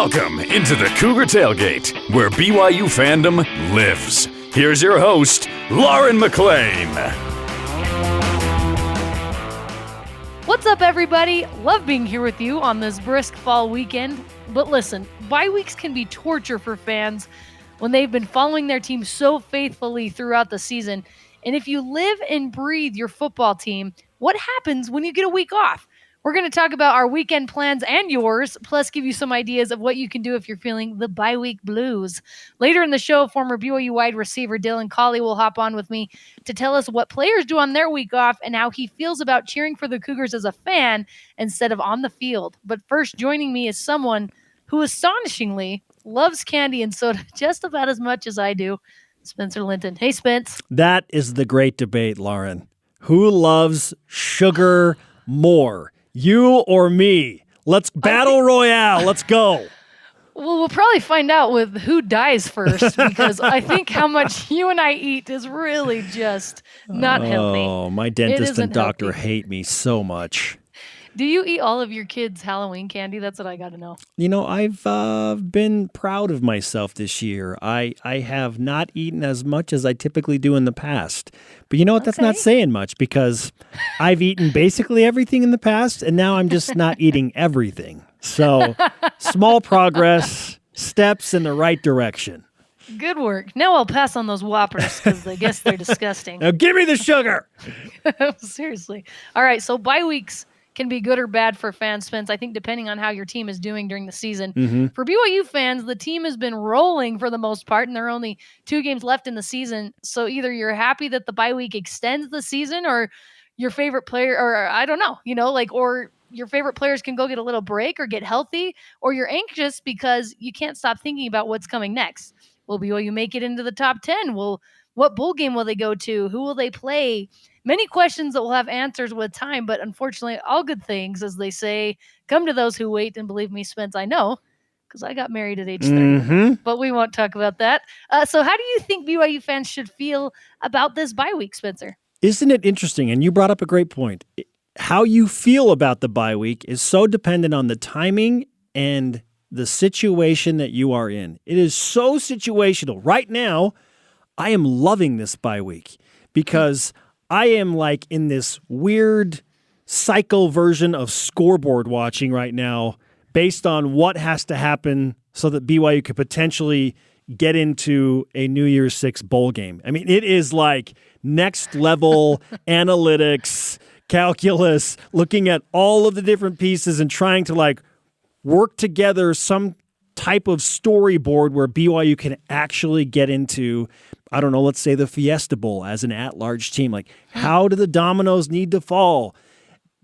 Welcome into the Cougar Tailgate, where BYU fandom lives. Here's your host, Lauren McClain. What's up, everybody? Love being here with you on this brisk fall weekend. But listen, bye weeks can be torture for fans when they've been following their team so faithfully throughout the season. And if you live and breathe your football team, what happens when you get a week off? We're going to talk about our weekend plans and yours, plus give you some ideas of what you can do if you're feeling the bye week blues. Later in the show, former BYU wide receiver Dylan Collie will hop on with me to tell us what players do on their week off and how he feels about cheering for the Cougars as a fan instead of on the field. But first, joining me is someone who astonishingly loves candy and soda just about as much as I do, Spencer Linton. Hey, Spence. That is the great debate, Lauren. Who loves sugar more? You or me? Let's battle royale. Let's go. Well, we'll probably find out with who dies first, because I think how much you and I eat is really just not healthy. Oh, my dentist and doctor healthy. hate me so much. Do you eat all of your kids' Halloween candy? That's what I got to know. You know, I've been proud of myself this year. I have not eaten as much as I typically do in the past. But you know what? That's not saying much, because I've eaten basically everything in the past, and now I'm just not eating everything. So small progress, steps in the right direction. Good work. Now I'll pass on those Whoppers because I guess they're disgusting. Now give me the sugar. Seriously. All right, so bye weeks can be good or bad for fans, Spence, I think, depending on how your team is doing during the season. Mm-hmm. For BYU fans, the team has been rolling for the most part, and there are only 2 games left in the season. So either you're happy that the bye week extends the season, or your favorite player, or I don't know, or your favorite players can go get a little break or get healthy, or you're anxious because you can't stop thinking about what's coming next. Will BYU make it into the top 10? What bowl game will they go to? Who will they play? Many questions that will have answers with time, but unfortunately, all good things, as they say, come to those who wait. And believe me, Spence, I know, because I got married at age 30, Mm-hmm. but we won't talk about that. So how do you think BYU fans should feel about this bye week, Spencer? Isn't it interesting? And you brought up a great point. How you feel about the bye week is so dependent on the timing and the situation that you are in. It is so situational. Right now, I am loving this bye week because I am like in this weird cycle version of scoreboard watching right now based on what has to happen so that BYU could potentially get into a New Year's Six bowl game. I mean, it is like next level analytics, calculus, looking at all of the different pieces and trying to like work together some type of storyboard where BYU can actually get into, I don't know, let's say the Fiesta Bowl as an at-large team. Like, how do the dominoes need to fall?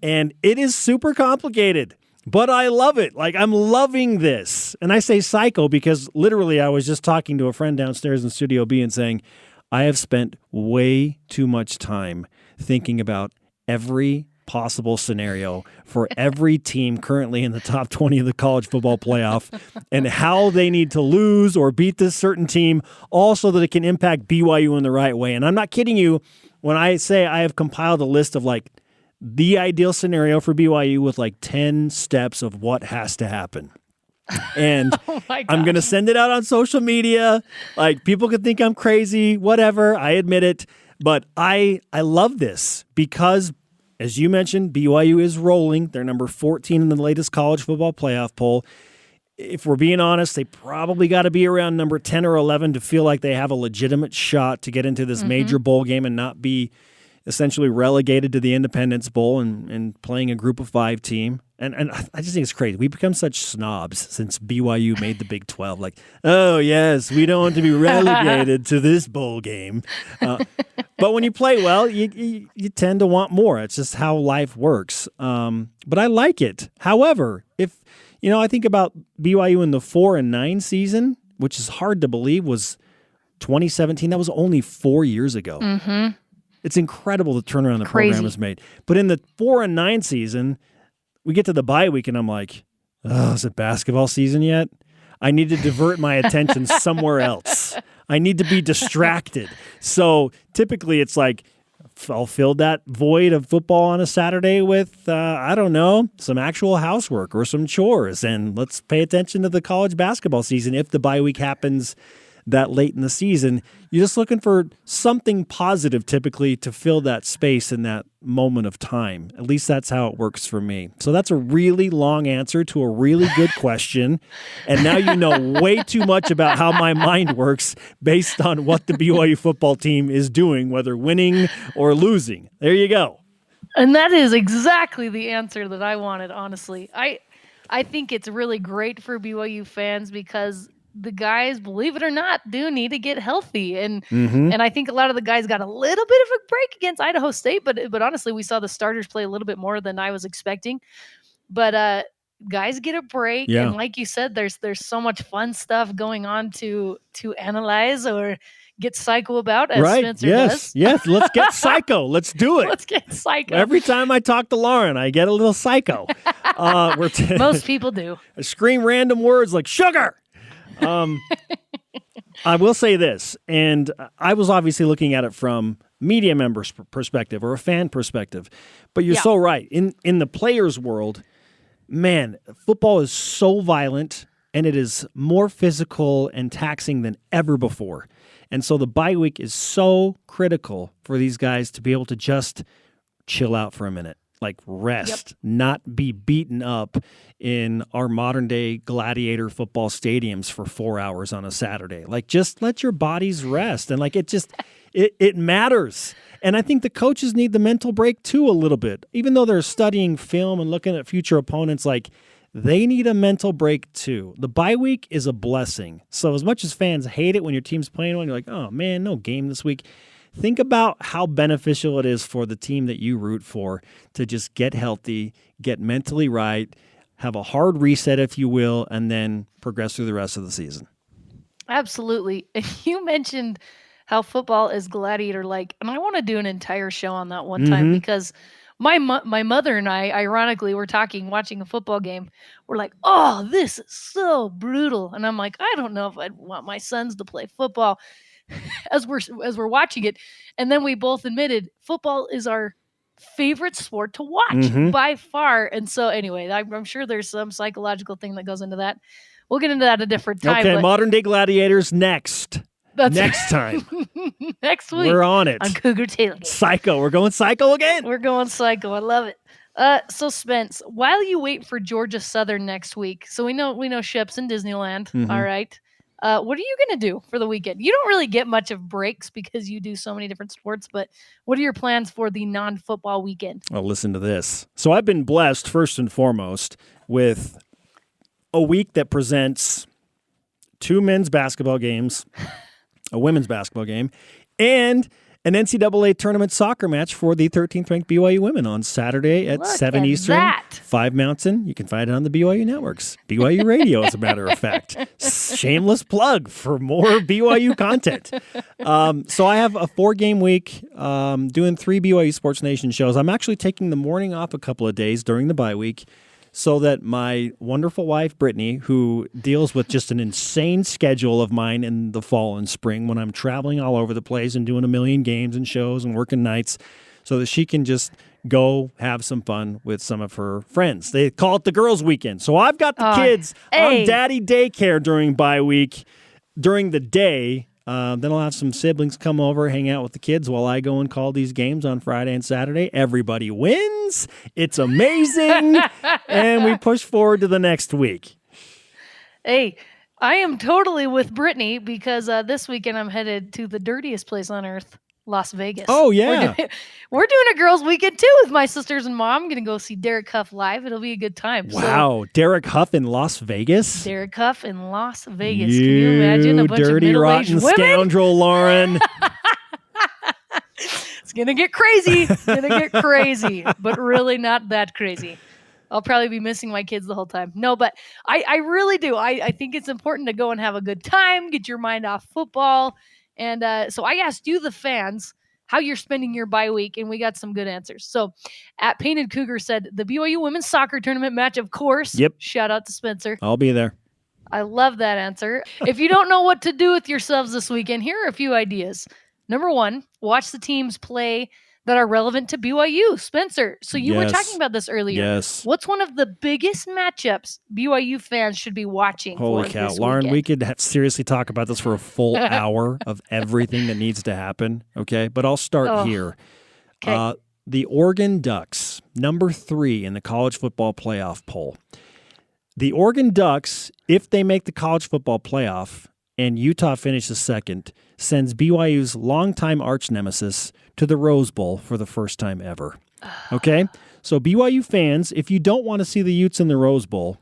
And it is super complicated, but I love it. Like, I'm loving this. And I say cycle because literally I was just talking to a friend downstairs in Studio B and saying, I have spent way too much time thinking about every possible scenario for every team currently in the top 20 of the college football playoff and how they need to lose or beat this certain team, all so that it can impact BYU in the right way. And I'm not kidding you when I say I have compiled a list of like the ideal scenario for BYU with like 10 steps of what has to happen. And I'm going to send it out on social media. Like, people could think I'm crazy, whatever. I admit it. But I love this because, as you mentioned, BYU is rolling. They're number 14 in the latest college football playoff poll. If we're being honest, they probably got to be around number 10 or 11 to feel like they have a legitimate shot to get into this major bowl game and not be essentially relegated to the Independence Bowl and playing a group of 5 team. And I just think it's crazy. We've become such snobs since BYU made the Big 12. Like, oh, yes, we don't want to be relegated to this bowl game. But when you play well, you tend to want more. It's just how life works. But I like it. However, if I think about BYU in the 4-9 season, which is hard to believe, was 2017. That was only 4 years ago. Mm-hmm. It's incredible the turnaround the program has made. But in the 4-9 season, we get to the bye week, and I'm like, oh, is it basketball season yet? I need to divert my attention somewhere else. I need to be distracted. So typically it's like I'll fill that void of football on a Saturday with, I don't know, some actual housework or some chores. And let's pay attention to the college basketball season if the bye week happens that late in the season. You're just looking for something positive typically to fill that space in that moment of time. At least that's how it works for me. So that's a really long answer to a really good question. And now you know way too much about how my mind works based on what the BYU football team is doing, whether winning or losing. There you go. And that is exactly the answer that I wanted, honestly. I think it's really great for BYU fans because the guys, believe it or not, do need to get healthy. And I think a lot of the guys got a little bit of a break against Idaho State, but honestly, we saw the starters play a little bit more than I was expecting. But guys get a break. Yeah. And like you said, there's so much fun stuff going on to analyze or get psycho about, as Spencer does. Yes, let's get psycho. Let's do it. Let's get psycho. Every time I talk to Lauren, I get a little psycho. Most people do. I scream random words like sugar. I will say this, and I was obviously looking at it from media members' perspective or a fan perspective, but you're so right. In the players' world, man, football is so violent, and it is more physical and taxing than ever before. And so the bye week is so critical for these guys to be able to just chill out for a minute. Like rest, not be beaten up in our modern day gladiator football stadiums for 4 hours on a Saturday. Like just let your bodies rest. And like it matters. And I think the coaches need the mental break too a little bit. Even though they're studying film and looking at future opponents, like they need a mental break too. The bye week is a blessing. So as much as fans hate it when your team's playing one, you're like, oh man, no game this week. Think about how beneficial it is for the team that you root for to just get healthy, get mentally right, have a hard reset, if you will, and then progress through the rest of the season. Absolutely. And you mentioned how football is gladiator-like, and I want to do an entire show on that one time because my mother and I, ironically, were watching a football game. We're like, oh, this is so brutal. And I'm like, I don't know if I'd want my sons to play football. As we're watching it, and then we both admitted football is our favorite sport to watch by far. And so anyway, I'm sure there's some psychological thing that goes into that. We'll get into that a different time. Okay, modern day gladiators next. Next time. Next week. We're on it. On Cougar Tailgate. Psycho. We're going psycho again. We're going psycho. I love it. So Spence, while you wait for Georgia Southern next week, so we know Ship's in Disneyland. All right. What are you going to do for the weekend? You don't really get much of breaks because you do so many different sports, but what are your plans for the non-football weekend? Well, listen to this. So I've been blessed, first and foremost, with a week that presents 2 men's basketball games, a women's basketball game, and an NCAA tournament soccer match for the 13th ranked BYU women on Saturday at 7 Eastern, 5 Mountain. You can find it on the BYU networks. BYU Radio, as a matter of fact. Shameless plug for more BYU content. So I have a 4-game week doing 3 BYU Sports Nation shows. I'm actually taking the morning off a couple of days during the bye week so that my wonderful wife, Brittany, who deals with just an insane schedule of mine in the fall and spring when I'm traveling all over the place and doing a million games and shows and working nights, so that she can just go have some fun with some of her friends. They call it the girls' weekend. So I've got the kids on daddy daycare during bye week during the day. Then I'll have some siblings come over, hang out with the kids while I go and call these games on Friday and Saturday. Everybody wins. It's amazing. And we push forward to the next week. Hey, I am totally with Brittany because this weekend I'm headed to the dirtiest place on earth, Las Vegas. Oh, yeah. We're doing a girls' weekend, too, with my sisters and mom. I'm going to go see Derek Huff live. It'll be a good time. Wow. So, Derek Huff in Las Vegas? Derek Huff in Las Vegas. Can you imagine a bunch of dirty, rotten women? Scoundrel, Lauren. It's going to get crazy. It's going to get crazy, but really not that crazy. I'll probably be missing my kids the whole time. No, but I really do. I think it's important to go and have a good time, get your mind off football. And so I asked you, the fans, how you're spending your bye week, and we got some good answers. So at Painted Cougar said, the BYU women's soccer tournament match, of course. Yep. Shout out to Spencer. I'll be there. I love that answer. If you don't know what to do with yourselves this weekend, here are a few ideas. Number 1, watch the teams play that are relevant to BYU. Spencer, so you were Yes. talking about this earlier. Yes. What's one of the biggest matchups BYU fans should be watching Holy for cow. this Lauren, weekend? we could seriously talk about this for a full hour of everything that needs to happen, okay? But I'll start here. Okay. The Oregon Ducks, number 3 in the college football playoff poll. The Oregon Ducks, if they make the college football playoff and Utah finishes second, sends BYU's longtime arch nemesis to the Rose Bowl for the first time ever. Okay? So BYU fans, if you don't want to see the Utes in the Rose Bowl,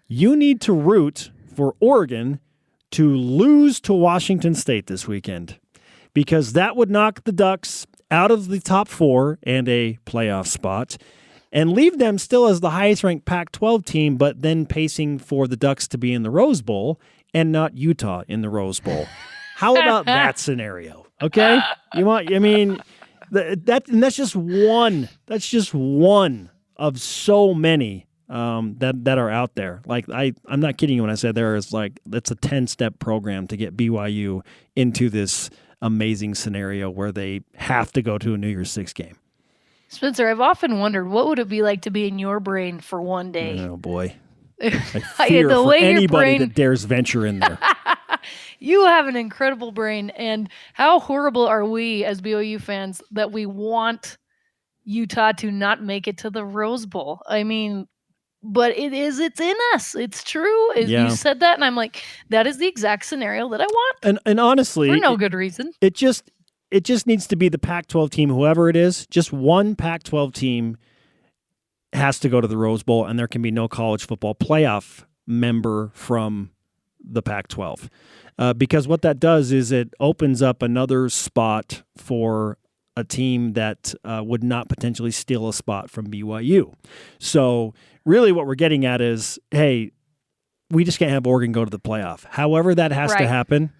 you need to root for Oregon to lose to Washington State this weekend, because that would knock the Ducks out of the top 4 and a playoff spot, and leave them still as the highest-ranked Pac-12 team, but then pacing for the Ducks to be in the Rose Bowl and not Utah in the Rose Bowl. How about that scenario? Okay, that's just one. That's just one of so many that are out there. Like I'm not kidding you when I said that's a 10-step program to get BYU into this amazing scenario where they have to go to a New Year's Six game. Spencer, I've often wondered, what would it be like to be in your brain for one day? Oh, boy. I fear The for way your anybody brain- that dares venture in there. You have an incredible brain, and how horrible are we as BYU fans that we want Utah to not make it to the Rose Bowl? I mean, but it's in us. It's true. Yeah. You said that, and I'm like, that is the exact scenario that I want. And honestly, for no good reason. It just needs to be the Pac-12 team, whoever it is. Just one Pac-12 team has to go to the Rose Bowl, and there can be no college football playoff member from the Pac-12. Because what that does is it opens up another spot for a team that would not potentially steal a spot from BYU. So really what we're getting at is, hey, we just can't have Oregon go to the playoff. However that has to happen,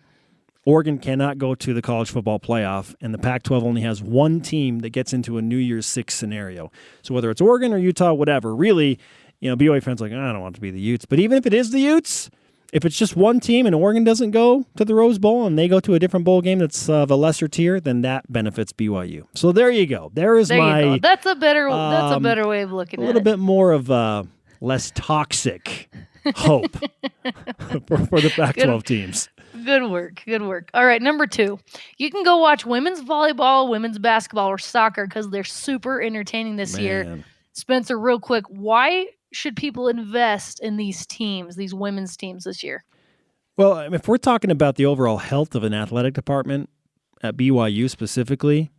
Oregon cannot go to the college football playoff, and the Pac-12 only has one team that gets into a New Year's Six scenario. So whether it's Oregon or Utah, whatever, really, BYU fans are like, I don't want it to be the Utes. But even if it is the Utes, if it's just one team and Oregon doesn't go to the Rose Bowl and they go to a different bowl game that's of a lesser tier, then that benefits BYU. So there you go. There my. You go. That's a better way of looking at it. A little bit more of a less toxic hope for the Pac-12 teams. Good work. Good work. All right, number 2. You can go watch women's volleyball, women's basketball, or soccer because they're super entertaining this year. Spencer, real quick, why should people invest in these teams, these women's teams this year? Well, if we're talking about the overall health of an athletic department at BYU specifically,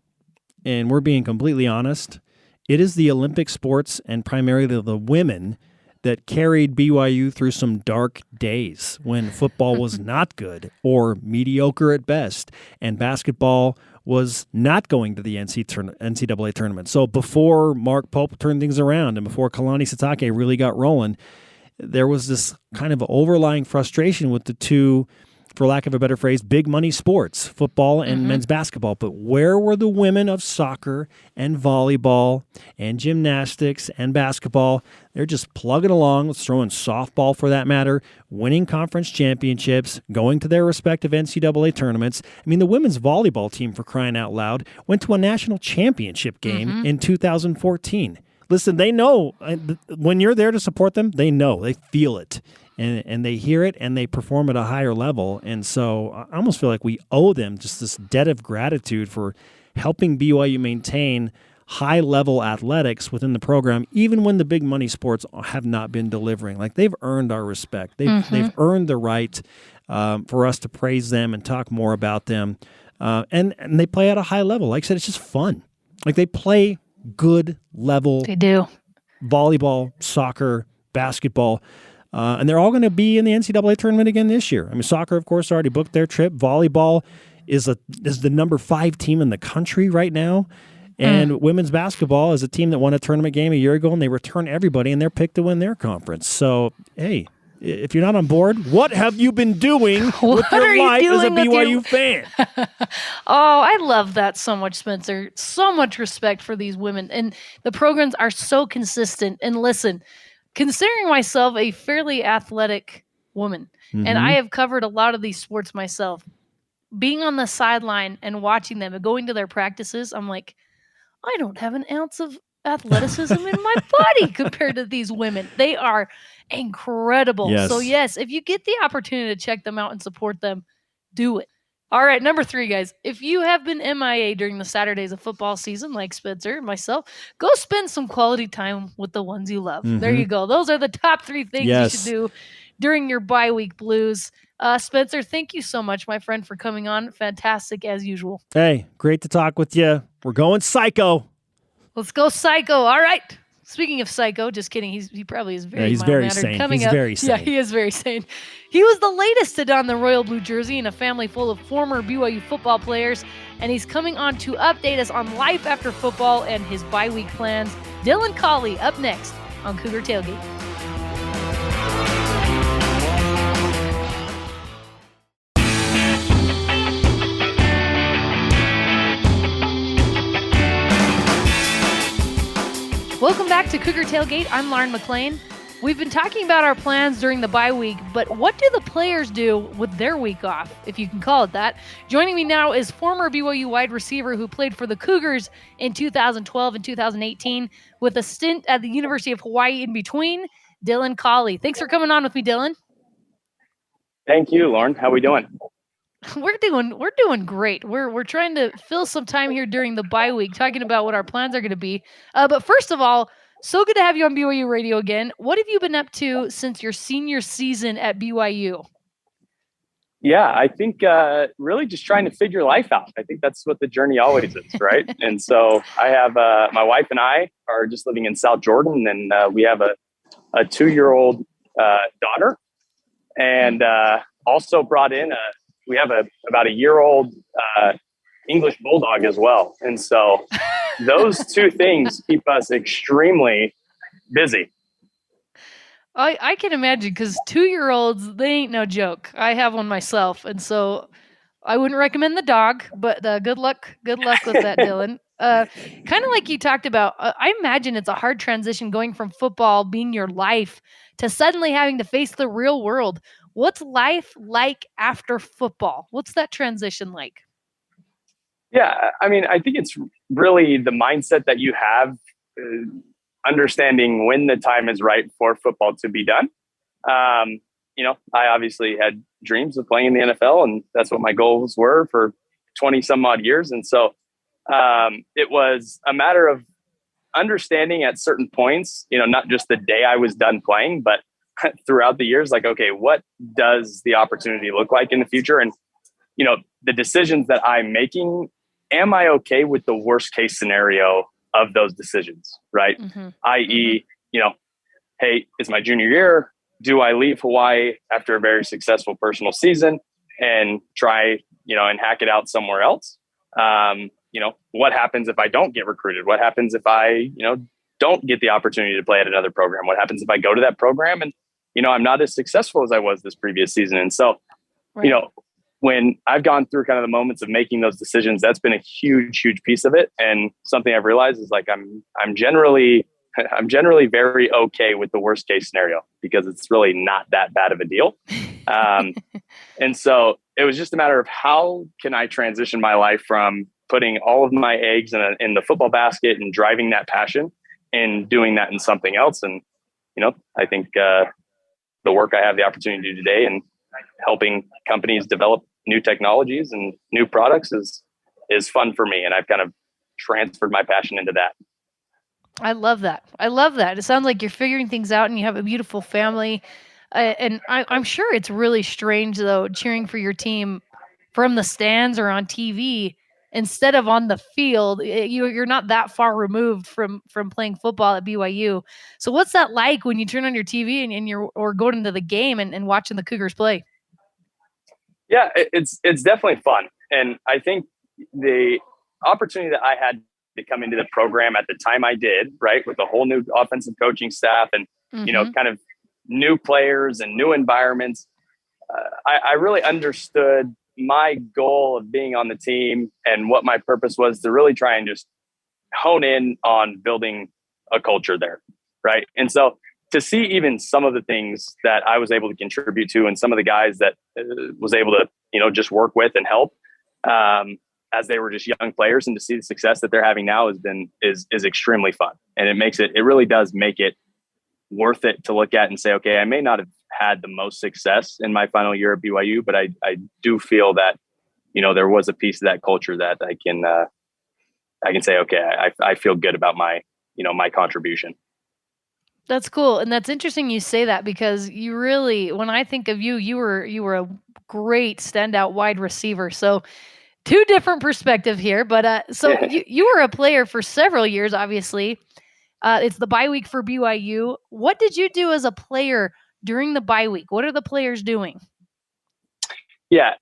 and we're being completely honest, it is the Olympic sports and primarily the women that carried BYU through some dark days when football was not good or mediocre at best, and basketball was not going to the NCAA tournament. So before Mark Pope turned things around and before Kalani Sitake really got rolling, there was this kind of overlying frustration with the two, for lack of a better phrase, big money sports, football and men's basketball. But where were the women of soccer and volleyball and gymnastics and basketball? They're just plugging along, throwing softball for that matter, winning conference championships, going to their respective NCAA tournaments. I mean, the women's volleyball team, for crying out loud, went to a national championship game in 2014. Listen, they know when you're there to support them, they know, they feel it. And they hear it, and they perform at a higher level. And so I almost feel like we owe them just this debt of gratitude for helping BYU maintain high-level athletics within the program, even when the big money sports have not been delivering. Like, they've earned our respect. They've earned the right for us to praise them and talk more about them. And they play at a high level. Like I said, it's just fun. Like, they play good level. They do. Volleyball, soccer, basketball. And they're all going to be in the NCAA tournament again this year. I mean, soccer, of course, already booked their trip. Volleyball is the number 5 team in the country right now. And women's basketball is a team that won a tournament game a year ago, and they return everybody, and they're picked to win their conference. So, hey, if you're not on board, what have you been doing with your life as a BYU fan? Oh, I love that so much, Spencer. So much respect for these women. And the programs are so consistent. And listen, considering myself a fairly athletic woman, and I have covered a lot of these sports myself, being on the sideline and watching them and going to their practices, I'm like, I don't have an ounce of athleticism in my body compared to these women. They are incredible. Yes. So yes, if you get the opportunity to check them out and support them, do it. All right, number 3, guys. If you have been MIA during the Saturdays of football season, like Spencer and myself, go spend some quality time with the ones you love. There you go. Those are the top 3 things you should do during your bye week blues. Spencer, thank you so much, my friend, for coming on. Fantastic as usual. Hey, great to talk with you. We're going psycho. Let's go psycho. All right. Speaking of psycho, just kidding. He probably is very he's very mild-mannered. sane. Coming He's up, very sane. Yeah, he is very sane. He was the latest to don the royal blue jersey in a family full of former BYU football players, and he's coming on to update us on life after football and his bye week plans. Dylan Collie up next on Cougar Tailgate. Welcome back to Cougar Tailgate. I'm Lauren McClain. We've been talking about our plans during the bye week, but what do the players do with their week off, if you can call it that? Joining me now is former BYU wide receiver who played for the Cougars in 2012 and 2018 with a stint at the University of Hawaii in between, Dylan Collie. Thanks for coming on with me, Dylan. Thank you, Lauren. How are we doing? We're doing great. We're trying to fill some time here during the bye week, talking about what our plans are going to be. But first of all, so good to have you on BYU Radio again. What have you been up to since your senior season at BYU? Yeah, I think really just trying to figure life out. I think that's what the journey always is, right? And so I have my wife and I are just living in South Jordan, and we have a 2-year-old daughter, and also brought in we have about a year-old English bulldog as well. And so those 2 things keep us extremely busy. I can imagine, because 2-year-olds, they ain't no joke. I have one myself, and so I wouldn't recommend the dog, but good luck with that, Dylan. Kind of like you talked about, I imagine it's a hard transition going from football being your life to suddenly having to face the real world. What's life like after football? What's that transition like? Yeah, I mean, I think it's really the mindset that you have, understanding when the time is right for football to be done. You know, I obviously had dreams of playing in the NFL, and that's what my goals were for 20 some odd years. And so it was a matter of understanding at certain points, you know, not just the day I was done playing, but throughout the years, like, okay, what does the opportunity look like in the future? And, you know, the decisions that I'm making, am I okay with the worst case scenario of those decisions, right? I.e., you know, hey, it's my junior year. Do I leave Hawaii after a very successful personal season and try, you know, and hack it out somewhere else? You know, what happens if I don't get recruited? What happens if I, you know, don't get the opportunity to play at another program? What happens if I go to that program and, you know, I'm not as successful as I was this previous season? And so, you know, when I've gone through kind of the moments of making those decisions, that's been a huge piece of it. And something I've realized is like, I'm generally very okay with the worst case scenario, because it's really not that bad of a deal. And so it was just a matter of how can I transition my life from putting all of my eggs in the football basket and driving that passion and doing that in something else. And, you know, I think the work I have the opportunity to do today and helping companies develop new technologies and new products is fun for me. And I've kind of transferred my passion into that. I love that. It sounds like you're figuring things out and you have a beautiful family. And I'm sure it's really strange, though, cheering for your team from the stands or on TV instead of on the field. You're not that far removed from playing football at BYU. So what's that like when you turn on your TV and you're or going into the game and watching the Cougars play? Yeah, it's definitely fun. And I think the opportunity that I had to come into the program at the time I did, right, with a whole new offensive coaching staff and, you know, kind of new players and new environments, I really understood my goal of being on the team and what my purpose was to really try and just hone in on building a culture there, right? And so to see even some of the things that I was able to contribute to and some of the guys that was able to, you know, just work with and help, as they were just young players, and to see the success that they're having now is extremely fun. And it really does make it worth it to look at and say, okay, I may not have had the most success in my final year at BYU, but I do feel that, there was a piece of that culture that I can say, okay, I feel good about my contribution. That's cool. And that's interesting you say that, because you really, when I think of you, you were a great standout wide receiver. So two different perspective here, but so you were a player for several years, obviously. It's the bye week for BYU. What did you do as a player during the bye week? What are the players doing? Yeah.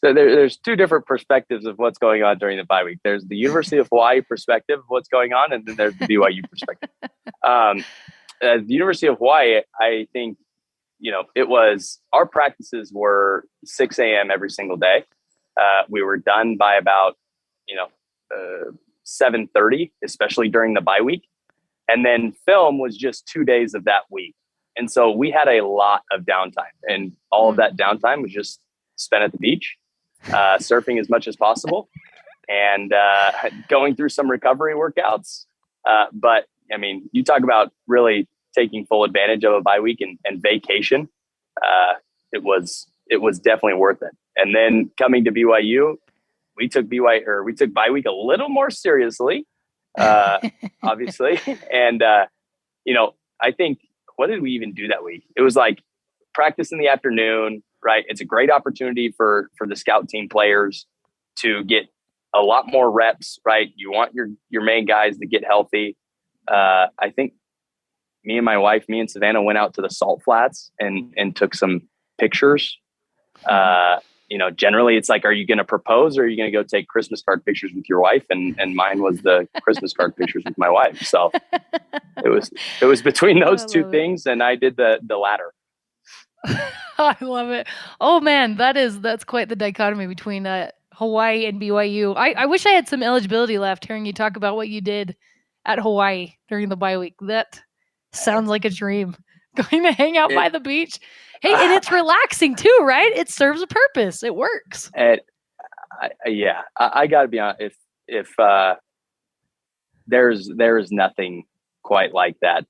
So there's two different perspectives of what's going on during the bye week. There's the University of Hawaii perspective of what's going on, and then there's the BYU perspective. The University of Hawaii, I think, our practices were 6 a.m. every single day. We were done by about, 7:30, especially during the bye week. And then film was just 2 days of that week. And so we had a lot of downtime, and all of that downtime was just spent at the beach, surfing as much as possible, and going through some recovery workouts. But I mean, you talk about really taking full advantage of a bye week and vacation. It was definitely worth it. And then coming to BYU, we took bye week a little more seriously, obviously. And, I think, what did we even do that week? It was like practice in the afternoon, right? It's a great opportunity for the scout team players to get a lot more reps, right? You want your main guys to get healthy. I think me and Savannah went out to the salt flats and took some pictures. Generally it's like, are you going to propose, or are you going to go take Christmas card pictures with your wife? And mine was the Christmas card pictures with my wife. So it was between those two things. And I did the latter. I love it. Oh man, that's quite the dichotomy between Hawaii and BYU. I wish I had some eligibility left hearing you talk about what you did at Hawaii during the bye week. That sounds like a dream. Going to hang out by the beach. Hey, and it's relaxing too, right? It serves a purpose. It works. I got to be honest. If there is nothing quite like that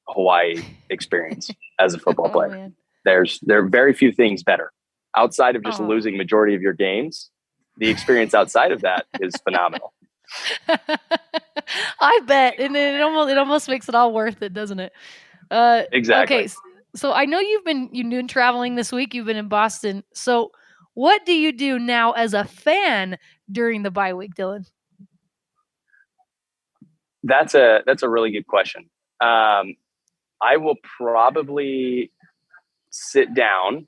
Hawaii experience as a football player. Man. There are very few things better outside of just losing majority of your games. The experience outside of that is phenomenal. I bet, and it almost makes it all worth it, doesn't it? Exactly. Okay, so I know you've been traveling this week. You've been in Boston. So what do you do now as a fan during the bye week, Dylan? That's a really good question. I will probably sit down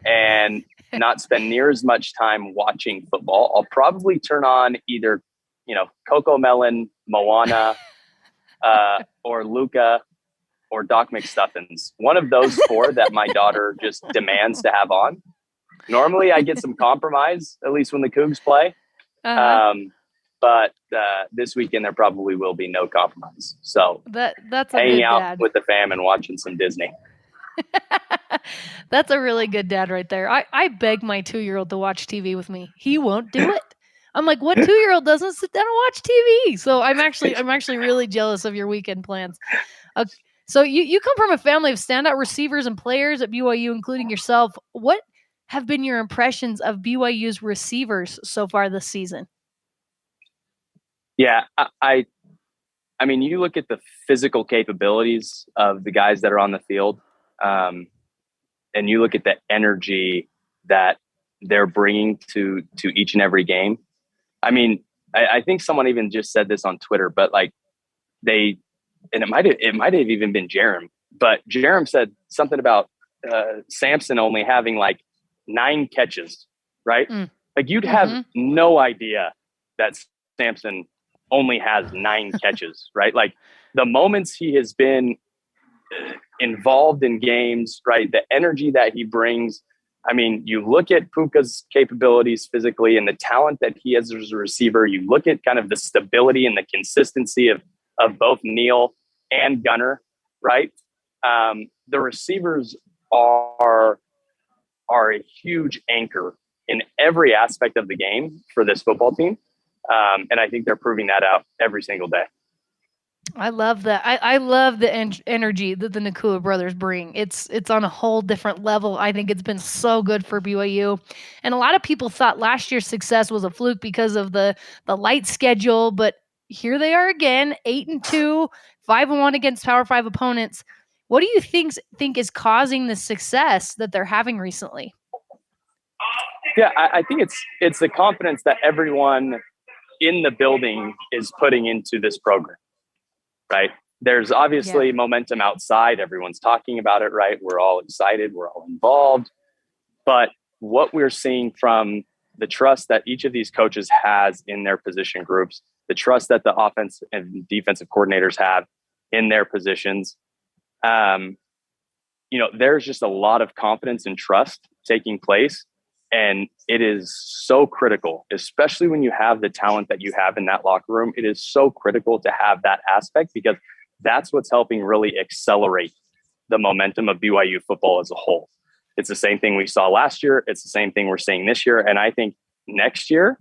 and not spend near as much time watching football. I'll probably turn on either, Coco Melon, Moana, or Luca, or Doc McStuffins. One of those four that my daughter just demands to have on. Normally I get some compromise, at least when the Cougs play. But this weekend there probably will be no compromise. So that's hanging out dad. with the fam and watching some Disney. That's a really good dad right there. I beg my 2-year-old to watch TV with me. He won't do it. I'm like, what 2-year-old doesn't sit down and watch TV? So I'm actually really jealous of your weekend plans. So you come from a family of standout receivers and players at BYU, including yourself. What have been your impressions of BYU's receivers so far this season? Yeah, I mean, you look at the physical capabilities of the guys that are on the field, and you look at the energy that they're bringing to each and every game. I mean, I think someone even just said this on Twitter, but like it might have even been Jerem, but Jerem said something about Samson only having like 9 catches, right? Like you'd have no idea that Samson only has 9 catches, right? Like the moments he has been involved in games, right? The energy that he brings. I mean, you look at Puka's capabilities physically and the talent that he has as a receiver. You look at kind of the stability and the consistency of both Neil and Gunner, right? The receivers are a huge anchor in every aspect of the game for this football team. And I think they're proving that out every single day. I love that. I love the energy that the Nakua brothers bring. It's on a whole different level. I think it's been so good for BYU. And a lot of people thought last year's success was a fluke because of the light schedule, but here they are again, 8-2, 5-1 against Power 5 opponents. What do you think is causing the success that they're having recently? Yeah, I think it's the confidence that everyone in the building is putting into this program. Right. There's obviously momentum outside. Everyone's talking about it, right? We're all excited. We're all involved. But what we're seeing from the trust that each of these coaches has in their position groups, the trust that the offense and defensive coordinators have in their positions, there's just a lot of confidence and trust taking place. And it is so critical, especially when you have the talent that you have in that locker room. It is so critical to have that aspect because that's what's helping really accelerate the momentum of BYU football as a whole. It's the same thing we saw last year. It's the same thing we're seeing this year. And I think next year,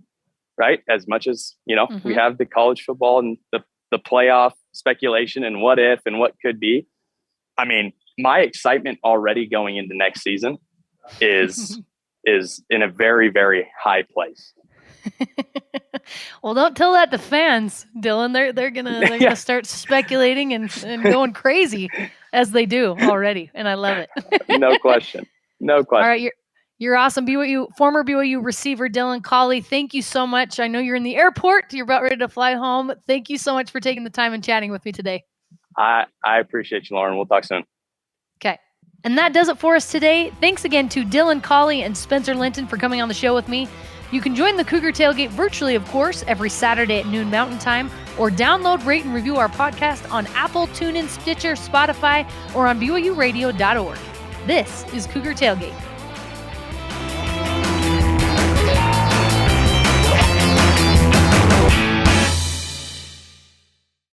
right, as much as, we have the college football and the playoff speculation and what if and what could be. I mean, my excitement already going into next season is in a very, very high place. Well, don't tell that to fans, Dylan. They're gonna start speculating and going crazy as they do already, and I love it. No question. All right, you're awesome, former BYU receiver Dylan Collie. Thank you so much. I know you're in the airport. You're about ready to fly home. Thank you so much for taking the time and chatting with me today. I appreciate you, Lauren. We'll talk soon. Okay. And that does it for us today. Thanks again to Dylan Collie and Spencer Linton for coming on the show with me. You can join the Cougar Tailgate virtually, of course, every Saturday at noon Mountain Time, or download, rate, and review our podcast on Apple, TuneIn, Stitcher, Spotify, or on BYURadio.org. This is Cougar Tailgate.